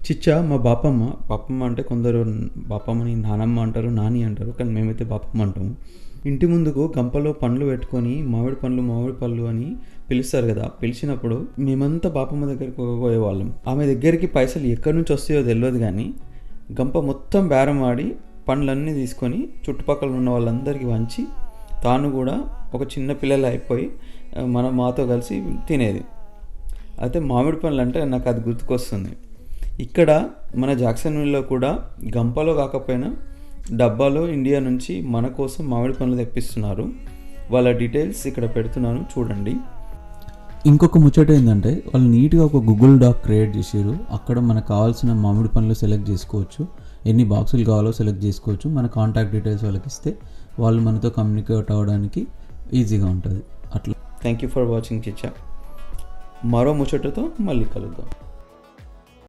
చిచ్చా మా బాపమ్మ అంటే కొందరు బాపమ్మని నానమ్మ అంటారు, నాని అంటారు, కానీ మేమైతే బాపమ్మ అంటాము. ఇంటి ముందుకు గంపలో పండ్లు పెట్టుకొని మామిడి పళ్ళు అని పిలుస్తారు కదా. పిలిచినప్పుడు మేమంతా బాపమ్మ దగ్గరికి పోయేవాళ్ళం. ఆమె దగ్గరికి పైసలు ఎక్కడి నుంచి వస్తాయో తెలియదు, కానీ గంప మొత్తం బేరం ఆడి పండ్లన్నీ తీసుకొని చుట్టుపక్కల ఉన్న వాళ్ళందరికీ వంచి తాను కూడా ఒక చిన్న పిల్లలు అయిపోయి మాతో కలిసి తినేది. అయితే మామిడి పండ్లు అంటే నాకు అది గుర్తుకొస్తుంది. ఇక్కడ మన జాక్సన్విల్లో కూడా గంపలో కాకపోయినా డబ్బాలో ఇండియా నుంచి మన కోసం మామిడి పండ్లు తెప్పిస్తున్నారు. వాళ్ళ డీటెయిల్స్ ఇక్కడ పెడుతున్నాను, చూడండి. ఇంకొక ముచ్చట ఏంటంటే వాళ్ళు నీట్గా ఒక గూగుల్ డాక్ క్రియేట్ చేసారు. అక్కడ మనకు కావాల్సిన మామిడి పండ్లు సెలెక్ట్ చేసుకోవచ్చు, ఎన్ని బాక్సులు కావాలో సెలెక్ట్ చేసుకోవచ్చు. మన కాంటాక్ట్ డీటెయిల్స్ వాళ్ళకి ఇస్తే వాళ్ళు మనతో కమ్యూనికేట్ అవ్వడానికి ఈజీగా ఉంటుంది. అట్లా థ్యాంక్ యూ ఫర్ వాచింగ్ చిచ్చా. మరో ముచ్చటతో మళ్ళీ కలుద్దాం.